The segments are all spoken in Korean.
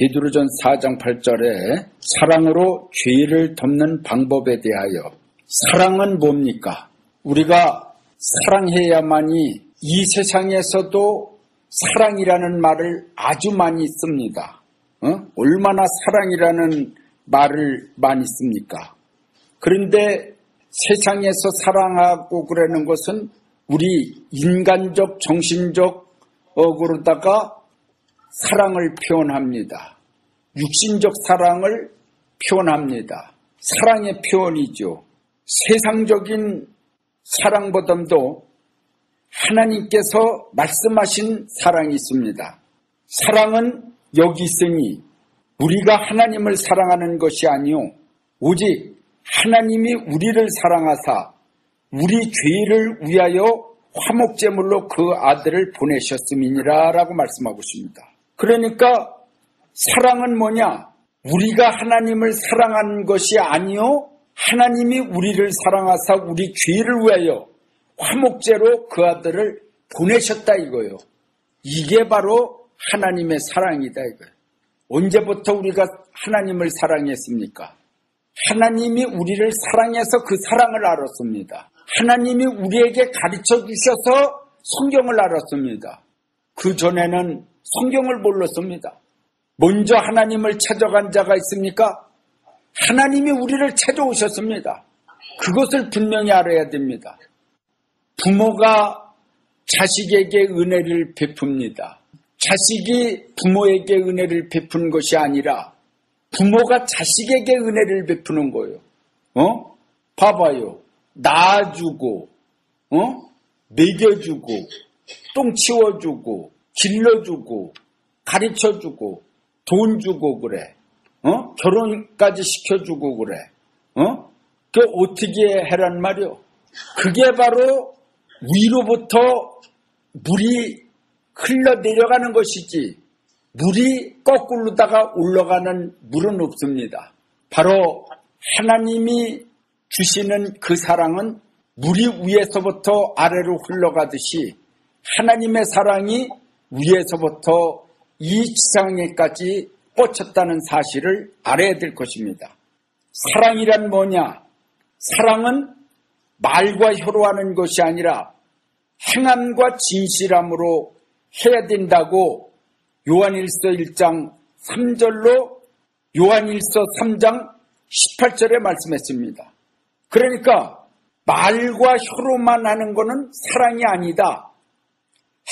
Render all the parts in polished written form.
베드로전 4장 8절에 사랑으로 죄를 덮는 방법에 대하여 사랑은 뭡니까? 우리가 사랑해야만이 이 세상에서도 사랑이라는 말을 아주 많이 씁니다. 얼마나 사랑이라는 말을 많이 씁니까? 그런데 세상에서 사랑하고 그러는 것은 우리 인간적, 정신적으로다가 사랑을 표현합니다. 육신적 사랑을 표현합니다. 사랑의 표현이죠. 세상적인 사랑보다도 하나님께서 말씀하신 사랑이 있습니다. 사랑은 여기 있으니 우리가 하나님을 사랑하는 것이 아니요 오직 하나님이 우리를 사랑하사 우리 죄를 위하여 화목제물로 그 아들을 보내셨음이니라 라고 말씀하고 있습니다. 그러니까 사랑은 뭐냐? 우리가 하나님을 사랑하는 것이 아니요 하나님이 우리를 사랑하사 우리 죄를 위하여 화목제로 그 아들을 보내셨다 이거예요. 이게 바로 하나님의 사랑이다 이거예요. 언제부터 우리가 하나님을 사랑했습니까? 하나님이 우리를 사랑해서 그 사랑을 알았습니다. 하나님이 우리에게 가르쳐 주셔서 성경을 알았습니다. 그 전에는 성경을 몰랐습니다. 먼저 하나님을 찾아간 자가 있습니까? 하나님이 우리를 찾아오셨습니다. 그것을 분명히 알아야 됩니다. 부모가 자식에게 은혜를 베풉니다. 자식이 부모에게 은혜를 베푸는 것이 아니라 부모가 자식에게 은혜를 베푸는 거예요. 봐봐요. 낳아주고, 먹여주고, 똥 치워주고, 길러주고, 가르쳐주고, 돈 주고 그래. 결혼까지 시켜주고 그래. 그 어떻게 해란 말이요? 그게 바로 위로부터 물이 흘러내려가는 것이지 물이 거꾸로다가 올라가는 물은 없습니다. 바로 하나님이 주시는 그 사랑은 물이 위에서부터 아래로 흘러가듯이 하나님의 사랑이 위에서부터 이 지상에까지 뻗쳤다는 사실을 알아야 될 것입니다. 사랑이란 뭐냐? 사랑은 말과 혀로 하는 것이 아니라 행함과 진실함으로 해야 된다고 요한일서 1장 3절로 요한일서 3장 18절에 말씀했습니다. 그러니까 말과 혀로만 하는 것은 사랑이 아니다.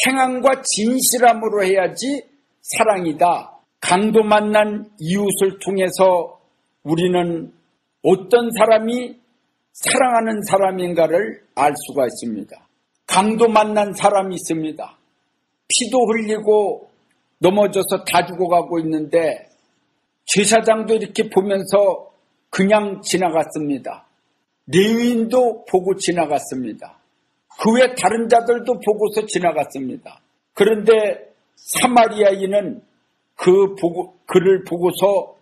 행함과 진실함으로 해야지 사랑이다. 강도 만난 이웃을 통해서 우리는 어떤 사람이 사랑하는 사람인가를 알 수가 있습니다. 강도 만난 사람이 있습니다. 피도 흘리고 넘어져서 다 죽어가고 있는데 제사장도 이렇게 보면서 그냥 지나갔습니다. 레위인도 보고 지나갔습니다. 그 외 다른 자들도 보고서 지나갔습니다. 그런데 사마리아인은 그를 보고서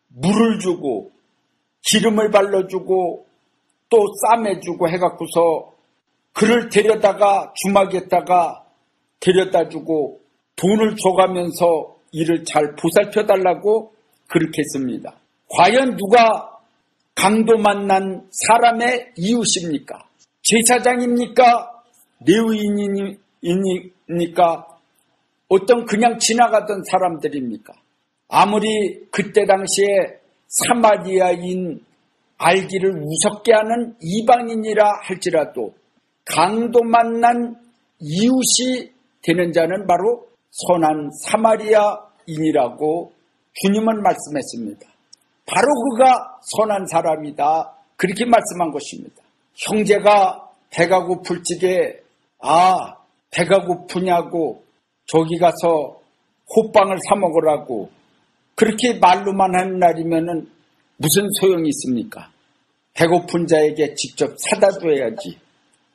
물을 주고 기름을 발라주고 또 쌈해주고 해갖고서 그를 데려다가 주막에다가 데려다주고 돈을 줘가면서 이를 잘 보살펴달라고 그렇게 했습니다. 과연 누가 강도 만난 사람의 이웃입니까? 제사장입니까? 레위인입니까? 어떤 그냥 지나가던 사람들입니까? 아무리 그때 당시에 사마리아인 알기를 우습게 하는 이방인이라 할지라도 강도 만난 이웃이 되는 자는 바로 선한 사마리아인이라고 주님은 말씀했습니다. 바로 그가 선한 사람이다. 그렇게 말씀한 것입니다. 형제가 배가 고플 적에 배가 고프냐고 저기 가서 호빵을 사 먹으라고 그렇게 말로만 하는 날이면은 무슨 소용이 있습니까? 배고픈 자에게 직접 사다 줘야지.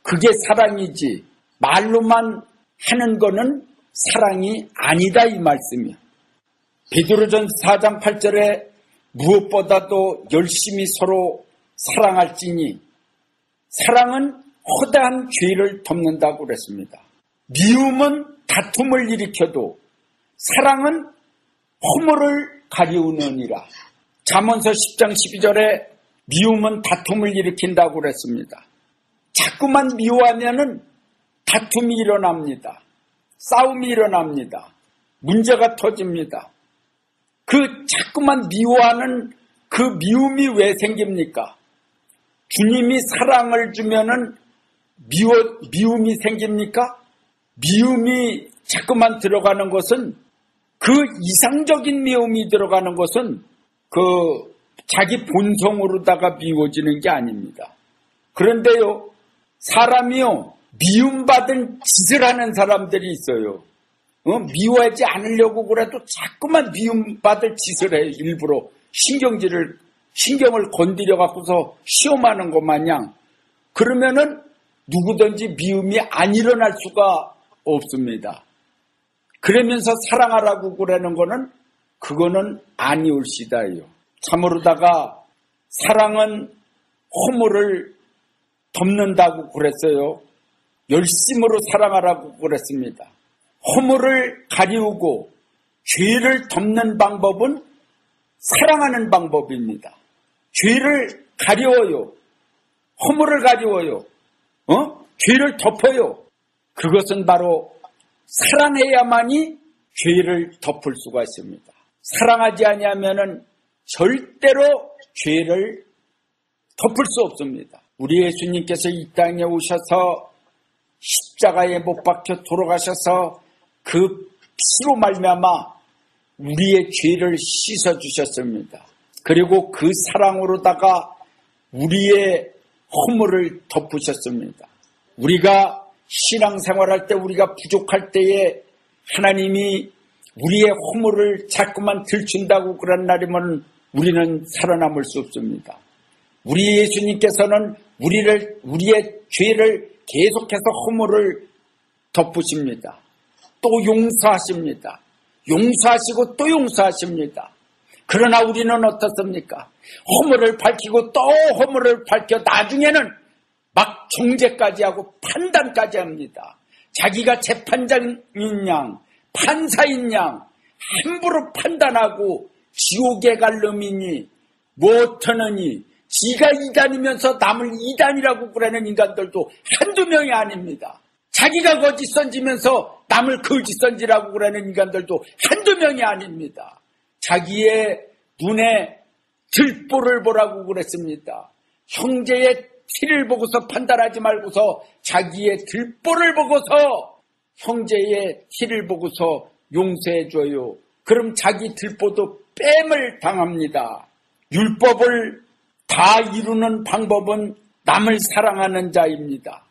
그게 사랑이지. 말로만 하는 거는 사랑이 아니다 이 말씀이야. 베드로전 4장 8절에 무엇보다도 열심히 서로 사랑할지니 사랑은 허다한 죄를 덮는다고 그랬습니다. 미움은 다툼을 일으켜도 사랑은 허물을 가리우느니라. 잠언서 10장 12절에 미움은 다툼을 일으킨다고 그랬습니다. 자꾸만 미워하면은 다툼이 일어납니다. 싸움이 일어납니다. 문제가 터집니다. 그 자꾸만 미워하는 그 미움이 왜 생깁니까? 주님이 사랑을 주면은 미움이 생깁니까? 미움이 자꾸만 들어가는 것은, 그 이상적인 미움이 들어가는 것은 그 자기 본성으로다가 미워지는 게 아닙니다. 그런데요, 사람이요, 미움받은 짓을 하는 사람들이 있어요. 미워하지 않으려고 그래도 자꾸만 미움받을 짓을 해요. 일부러 신경을 건드려 갖고서 시험하는 것 마냥. 그러면은 누구든지 미움이 안 일어날 수가 없습니다. 그러면서 사랑하라고 그러는 거는, 그거는 아니올시다요. 참으로다가 사랑은 허물을 덮는다고 그랬어요. 열심으로 사랑하라고 그랬습니다. 허물을 가리우고 죄를 덮는 방법은 사랑하는 방법입니다. 죄를 가리워요. 허물을 가리워요. 죄를 덮어요. 그것은 바로 사랑해야만이 죄를 덮을 수가 있습니다. 사랑하지 아니하면은 절대로 죄를 덮을 수 없습니다. 우리 예수님께서 이 땅에 오셔서 십자가에 못 박혀 돌아가셔서 그 피로 말미암아 우리의 죄를 씻어 주셨습니다. 그리고 그 사랑으로다가 우리의 허물을 덮으셨습니다. 우리가 신앙생활할 때, 우리가 부족할 때에 하나님이 우리의 허물을 자꾸만 들춘다고 그런 날이면 우리는 살아남을 수 없습니다. 우리 예수님께서는 우리의 죄를 계속해서 허물을 덮으십니다. 또 용서하십니다. 용서하시고 또 용서하십니다. 그러나 우리는 어떻습니까? 허물을 밝히고 또 허물을 밝혀 나중에는 막 정죄까지 하고 판단까지 합니다. 자기가 재판장인 양, 판사인 양 함부로 판단하고 지옥에 갈 놈이니 못하느니, 지가 이단이면서 남을 이단이라고 그러는 인간들도 한두 명이 아닙니다. 자기가 거짓 선지면서 남을 거짓 선지라고 그러는 인간들도 한두 명이 아닙니다. 자기의 눈에 들보를 보라고 그랬습니다. 형제의 티를 보고서 판단하지 말고서 자기의 들보를 보고서, 형제의 티를 보고서 용서해줘요. 그럼 자기 들보도 뺨을 당합니다. 율법을 다 이루는 방법은 남을 사랑하는 자입니다.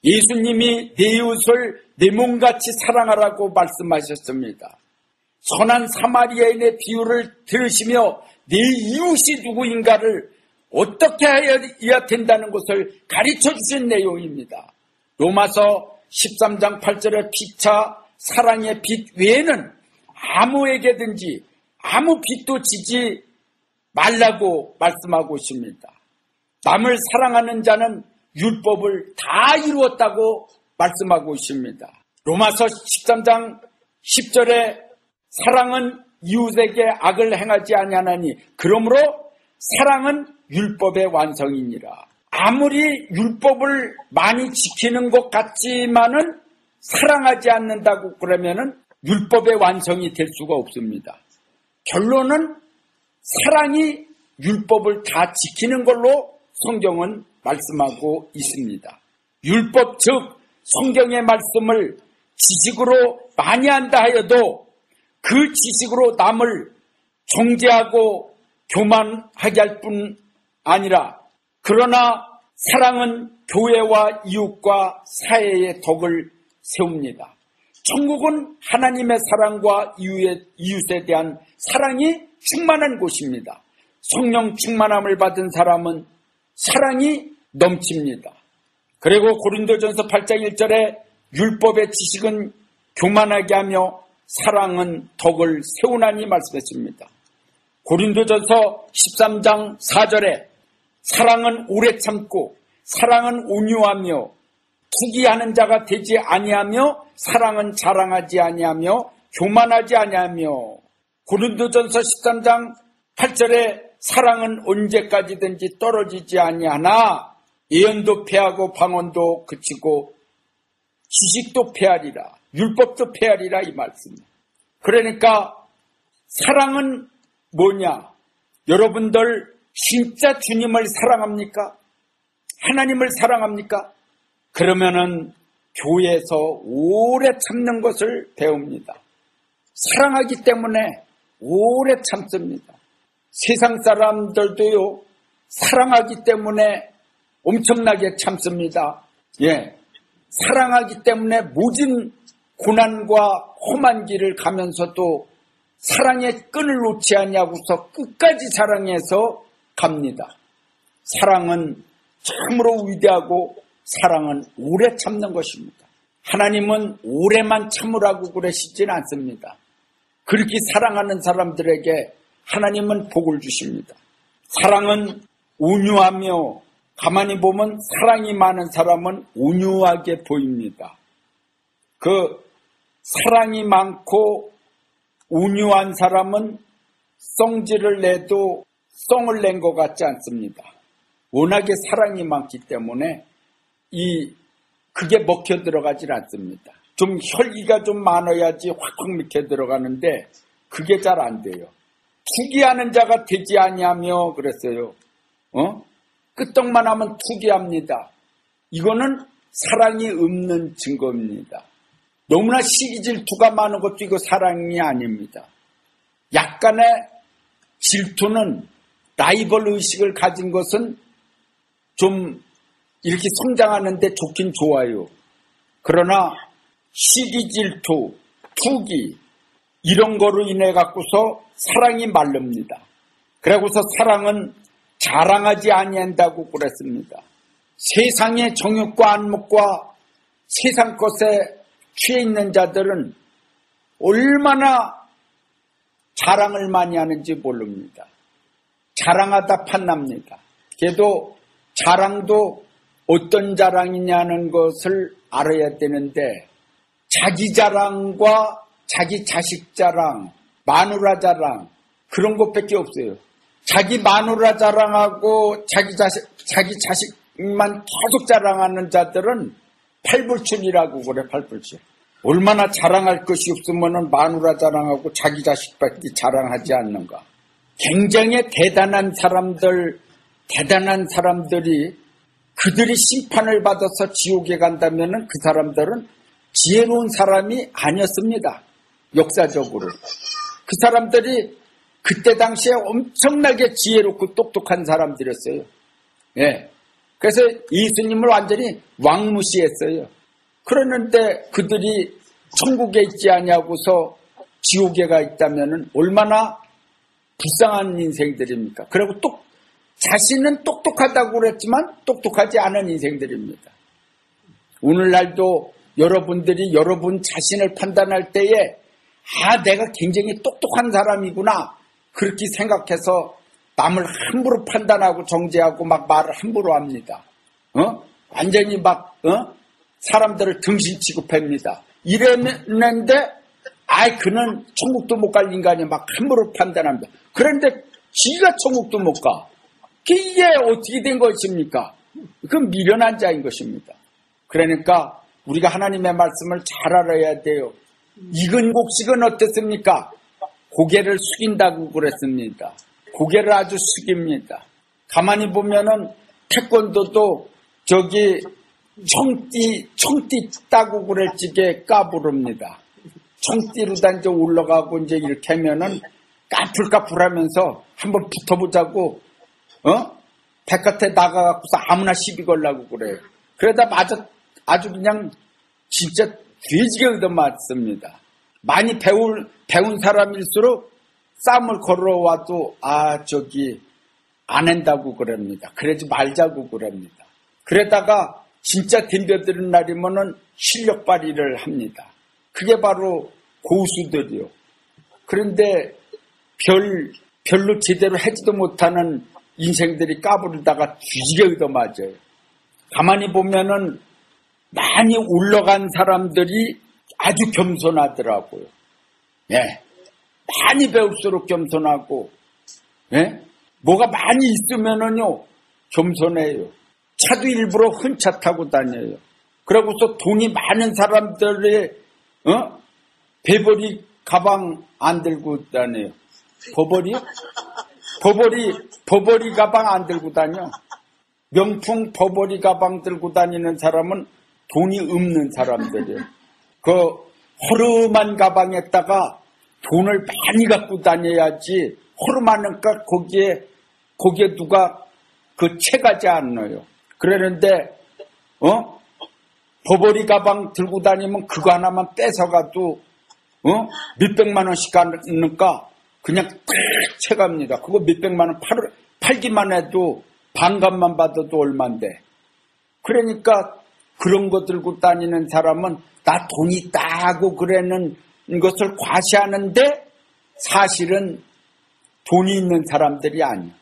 예수님이 내 이웃을 내 몸같이 사랑하라고 말씀하셨습니다. 선한 사마리아인의 비유를 들으시며 내 이웃이 누구인가를 어떻게 해야 된다는 것을 가르쳐 주신 내용입니다. 로마서 13장 8절의 피차 사랑의 빛 외에는 아무에게든지 아무 빛도 지지 말라고 말씀하고 있습니다. 남을 사랑하는 자는 율법을 다 이루었다고 말씀하고 있습니다. 로마서 13장 10절에 사랑은 이웃에게 악을 행하지 아니하나니 그러므로 사랑은 율법의 완성이니라. 아무리 율법을 많이 지키는 것 같지만은 사랑하지 않는다고 그러면은 율법의 완성이 될 수가 없습니다. 결론은 사랑이 율법을 다 지키는 걸로 성경은 말씀하고 있습니다. 율법 즉 성경의 말씀을 지식으로 많이 한다 하여도 그 지식으로 남을 정죄하고 교만하게 할 뿐 아니라, 그러나 사랑은 교회와 이웃과 사회의 덕을 세웁니다. 천국은 하나님의 사랑과 이웃에 대한 사랑이 충만한 곳입니다. 성령 충만함을 받은 사람은 사랑이 넘칩니다. 그리고 고린도전서 8장 1절에 율법의 지식은 교만하게 하며 사랑은 덕을 세우나니 말씀했습니다. 고린도전서 13장 4절에 사랑은 오래 참고 사랑은 온유하며 투기하는 자가 되지 아니하며 사랑은 자랑하지 아니하며 교만하지 아니하며, 고린도전서 13장 8절에 사랑은 언제까지든지 떨어지지 아니하나 예언도 패하고 방언도 그치고 지식도 패하리라, 율법도 패하리라, 이 말씀. 그러니까 사랑은 뭐냐? 여러분들 진짜 주님을 사랑합니까? 하나님을 사랑합니까? 그러면은 교회에서 오래 참는 것을 배웁니다. 사랑하기 때문에 오래 참습니다. 세상 사람들도요, 사랑하기 때문에 엄청나게 참습니다. 예. 사랑하기 때문에 모진 고난과 험한 길을 가면서도 사랑의 끈을 놓지 않냐고서 끝까지 사랑해서 갑니다. 사랑은 참으로 위대하고 사랑은 오래 참는 것입니다. 하나님은 오래만 참으라고 그러시진 않습니다. 그렇게 사랑하는 사람들에게 하나님은 복을 주십니다. 사랑은 온유하며, 가만히 보면 사랑이 많은 사람은 온유하게 보입니다. 그 사랑이 많고 온유한 사람은 성질을 내도 성을 낸 것 같지 않습니다. 워낙에 사랑이 많기 때문에 그게 먹혀 들어가질 않습니다. 좀 혈기가 좀 많아야지 확확 먹혀 들어가는데 그게 잘 안 돼요. 투기하는 자가 되지 아니하며 그랬어요. 끄떡만 하면 투기합니다. 이거는 사랑이 없는 증거입니다. 너무나 시기 질투가 많은 것도 이거 사랑이 아닙니다. 약간의 질투는, 라이벌 의식을 가진 것은 좀 이렇게 성장하는데 좋긴 좋아요. 그러나 시기 질투, 투기 이런 거로 인해 갖고서 사랑이 마릅니다. 그러고서 사랑은 자랑하지 아니한다고 그랬습니다. 세상의 정욕과 안목과 세상 것에 취해 있는 자들은 얼마나 자랑을 많이 하는지 모릅니다. 자랑하다 판납니다. 그래도 자랑도 어떤 자랑이냐는 것을 알아야 되는데, 자기 자랑과 자기 자식 자랑, 마누라 자랑, 그런 것밖에 없어요. 자기 마누라 자랑하고 자기 자식만 계속 자랑하는 자들은 팔불출이라고 그래, 팔불출. 얼마나 자랑할 것이 없으면 마누라 자랑하고 자기 자식밖에 자랑하지 않는가. 굉장히 대단한 사람들이 그들이 심판을 받아서 지옥에 간다면 그 사람들은 지혜로운 사람이 아니었습니다. 역사적으로. 그 사람들이 그때 당시에 엄청나게 지혜롭고 똑똑한 사람들이었어요. 예. 그래서 예수님을 완전히 왕무시했어요. 그러는데 그들이 천국에 있지 아니하고서 지옥에 가 있다면 얼마나 불쌍한 인생들입니까? 그리고 자신은 똑똑하다고 그랬지만 똑똑하지 않은 인생들입니다. 오늘날도 여러분들이 여러분 자신을 판단할 때에 내가 굉장히 똑똑한 사람이구나 그렇게 생각해서 남을 함부로 판단하고 정죄하고 막 말을 함부로 합니다. 완전히 사람들을 등신 취급합니다. 이랬는데 그는 천국도 못 갈 인간이 막 함부로 판단합니다. 그런데 지가 천국도 못 가. 이게 어떻게 된 것입니까? 그건 미련한 자인 것입니다. 그러니까 우리가 하나님의 말씀을 잘 알아야 돼요. 익은 곡식은 어땠습니까? 고개를 숙인다고 그랬습니다. 고개를 아주 숙입니다. 가만히 보면은 태권도도 청띠 따고 그랬지게 까부릅니다. 청띠로 단지 올라가고 이제 이렇게 하면은 까풀까풀 하면서 한번 붙어보자고, 바깥에 나가갖고서 아무나 시비 걸라고 그래요. 그러다 아주 그냥 진짜 돼지게 얻어맞습니다. 많이 배운 사람일수록 싸움을 걸어와도 안 한다고 그럽니다. 그러지 말자고 그럽니다. 그러다가 진짜 덤벼드는 날이면은 실력 발휘를 합니다. 그게 바로 고수들이요. 그런데 별로 제대로 하지도 못하는 인생들이 까부르다가 뒤지게 얻어맞아요. 가만히 보면은 많이 올라간 사람들이 아주 겸손하더라고요. 예. 많이 배울수록 겸손하고, 예? 뭐가 많이 있으면은요, 겸손해요. 차도 일부러 흔차 타고 다녀요. 그러고서 돈이 많은 사람들의, 배벌이 가방 안 들고 다녀요. 버버리 가방 안 들고 다녀. 명품 버버리 가방 들고 다니는 사람은 돈이 없는 사람들이에요. 그 허름한 가방에다가 돈을 많이 갖고 다녀야지 허름하니까 거기에 누가 그 채가지 않아요. 그러는데 버버리 가방 들고 다니면 그거 하나만 뺏어가도 몇백만 원씩 가니까 그냥 딱 채갑니다. 그거 몇백만 원 팔기만 해도 반값만 받아도 얼만데. 그러니까 그런 거 들고 다니는 사람은 나 돈 있다고 그러는 것을 과시하는데 사실은 돈이 있는 사람들이 아니야.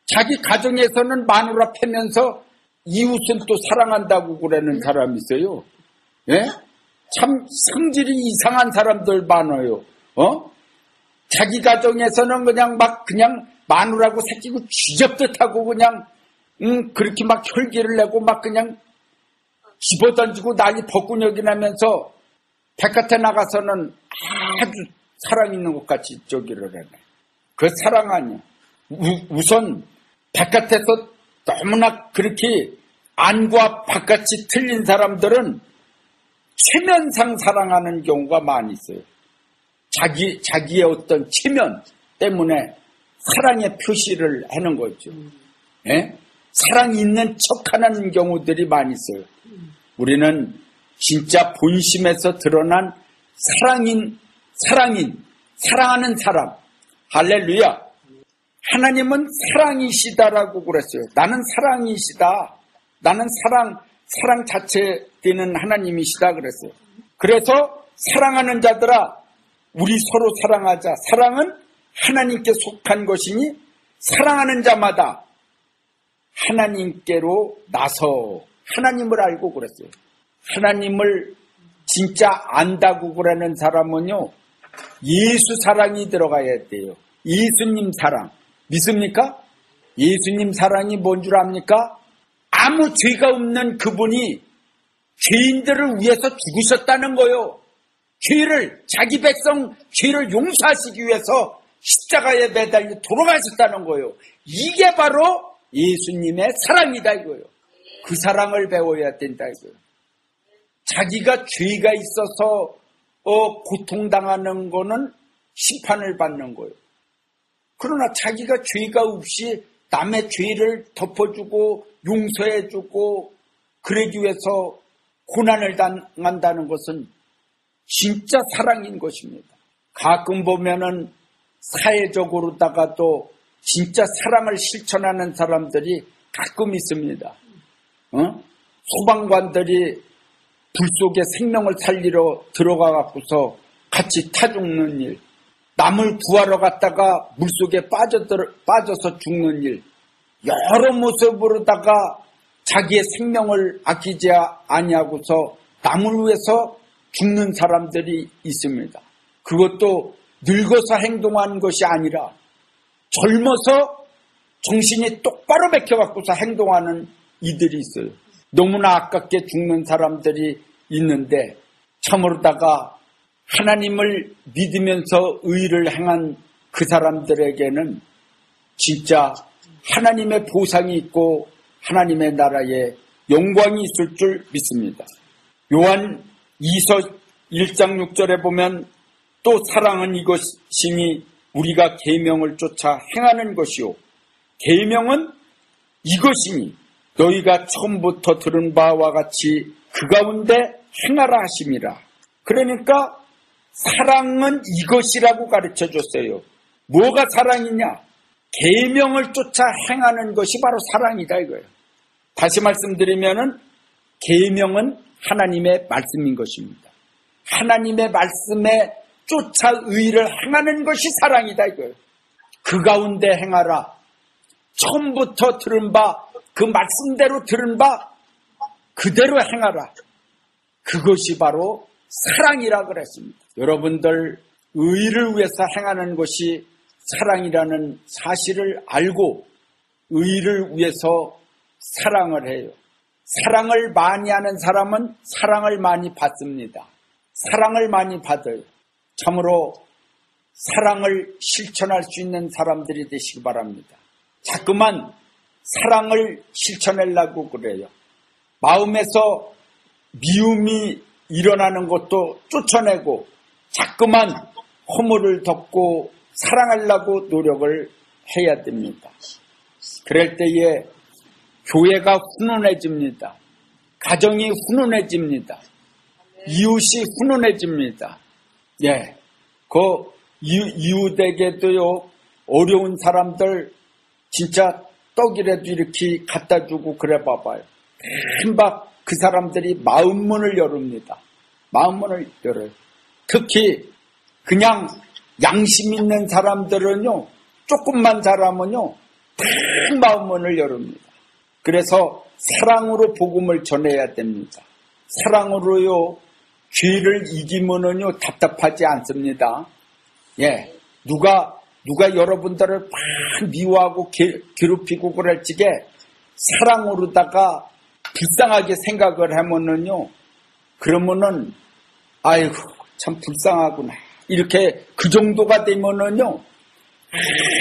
자기 가정에서는 마누라 패면서 이웃은 또 사랑한다고 그러는 사람이 있어요. 예? 참 성질이 이상한 사람들 많아요. 자기 가정에서는 그냥 마누라고 새끼고 쥐잡듯하고 그냥 그렇게 막 혈기를 내고 막 그냥 집어던지고 난리 벚구녕이 나면서 바깥에 나가서는 아주 사랑 있는 것 같이 저기를 하네. 그 사랑 아니야. 우선 바깥에서 너무나 그렇게 안과 바깥이 틀린 사람들은 체면상 사랑하는 경우가 많이 있어요. 자기의 어떤 체면 때문에 사랑의 표시를 하는 거죠. 예? 사랑이 있는 척하는 경우들이 많이 있어요. 우리는 진짜 본심에서 드러난 사랑하는 사람. 할렐루야. 하나님은 사랑이시다라고 그랬어요. 나는 사랑이시다. 나는 사랑 자체 되는 하나님이시다 그랬어요. 그래서 사랑하는 자들아, 우리 서로 사랑하자. 사랑은 하나님께 속한 것이니 사랑하는 자마다 하나님께로 나서 하나님을 알고 그랬어요. 하나님을 진짜 안다고 그러는 사람은요, 예수 사랑이 들어가야 돼요. 예수님 사랑. 믿습니까? 예수님 사랑이 뭔 줄 압니까? 아무 죄가 없는 그분이 죄인들을 위해서 죽으셨다는 거요. 자기 백성 죄를 용서하시기 위해서 십자가에 매달려 돌아가셨다는 거예요. 이게 바로 예수님의 사랑이다 이거예요. 그 사랑을 배워야 된다 이거예요. 자기가 죄가 있어서 고통당하는 거는 심판을 받는 거예요. 그러나 자기가 죄가 없이 남의 죄를 덮어주고 용서해주고 그러기 위해서 고난을 당한다는 것은 진짜 사랑인 것입니다. 가끔 보면은 사회적으로다가도 진짜 사랑을 실천하는 사람들이 가끔 있습니다. 소방관들이 불 속에 생명을 살리러 들어가 갖고서 같이 타 죽는 일, 남을 구하러 갔다가 물속에 빠져서 죽는 일, 여러 모습으로다가 자기의 생명을 아끼지 아니하고서 남을 위해서 죽는 사람들이 있습니다. 그것도 늙어서 행동하는 것이 아니라 젊어서 정신이 똑바로 맥혀갖고서 행동하는 이들이 있어요. 너무나 아깝게 죽는 사람들이 있는데 참으로다가 하나님을 믿으면서 의를 행한 그 사람들에게는 진짜 하나님의 보상이 있고 하나님의 나라에 영광이 있을 줄 믿습니다. 요한 2서 1장 6절에 보면 또 사랑은 이것이니 우리가 계명을 쫓아 행하는 것이요 계명은 이것이니 너희가 처음부터 들은 바와 같이 그 가운데 행하라 하심이라. 그러니까 사랑은 이것이라고 가르쳐줬어요. 뭐가 사랑이냐? 계명을 쫓아 행하는 것이 바로 사랑이다 이거예요. 다시 말씀드리면은 계명은 하나님의 말씀인 것입니다. 하나님의 말씀에 쫓아 의를 행하는 것이 사랑이다 이거예요. 그 가운데 행하라. 처음부터 들은 바, 그 말씀대로 들은 바 그대로 행하라. 그것이 바로 사랑이라 그랬습니다. 여러분들 의를 위해서 행하는 것이 사랑이라는 사실을 알고 의를 위해서 사랑을 해요. 사랑을 많이 하는 사람은 사랑을 많이 받습니다. 사랑을 많이 받아요. 참으로 사랑을 실천할 수 있는 사람들이 되시기 바랍니다. 자꾸만 사랑을 실천하려고 그래요. 마음에서 미움이 일어나는 것도 쫓아내고 자꾸만 허물을 덮고 사랑하려고 노력을 해야 됩니다. 그럴 때에 교회가 훈훈해집니다. 가정이 훈훈해집니다. 이웃이 훈훈해집니다. 예, 이웃에게도요, 어려운 사람들 진짜 떡이라도 이렇게 갖다 주고 그래 봐봐요. 금방 그 사람들이 마음문을 열습니다. 마음문을 열어요. 특히 그냥 양심 있는 사람들은요, 조금만 잘하면요, 큰 마음문을 열습니다. 그래서 사랑으로 복음을 전해야 됩니다. 사랑으로요, 죄를 이기면은요, 답답하지 않습니다. 예, 누가 여러분들을 막 미워하고 괴롭히고 그럴 적에 사랑으로다가 불쌍하게 생각을 하면은요, 그러면은 아이고 참 불쌍하구나 이렇게 그 정도가 되면은요,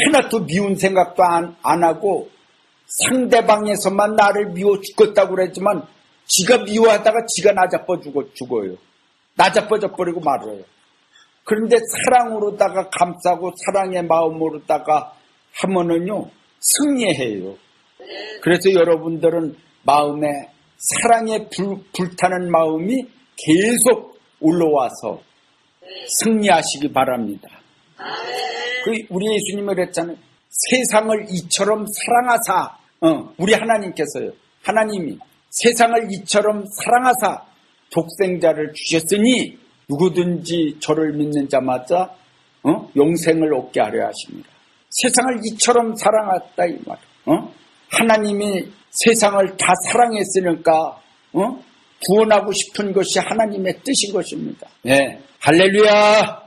하나도 미운 생각도 안 하고 상대방에서만 나를 미워 죽겠다고 그랬지만 지가 미워하다가 지가 나자빠 죽어요. 나자빠져 버리고 말아요. 그런데 사랑으로다가 감싸고 사랑의 마음으로다가 하면은요, 승리해요. 그래서 여러분들은 마음에 사랑에 불타는 마음이 계속 올라와서 승리하시기 바랍니다. 우리 예수님이 그랬잖아요. 세상을 이처럼 사랑하사, 우리 하나님께서요. 하나님이 세상을 이처럼 사랑하사 독생자를 주셨으니 누구든지 저를 믿는 자마다 영생을 얻게 하려 하십니다. 세상을 이처럼 사랑했다 이 말. 하나님이 세상을 다 사랑했으니까 구원하고 싶은 것이 하나님의 뜻인 것입니다. 네, 할렐루야.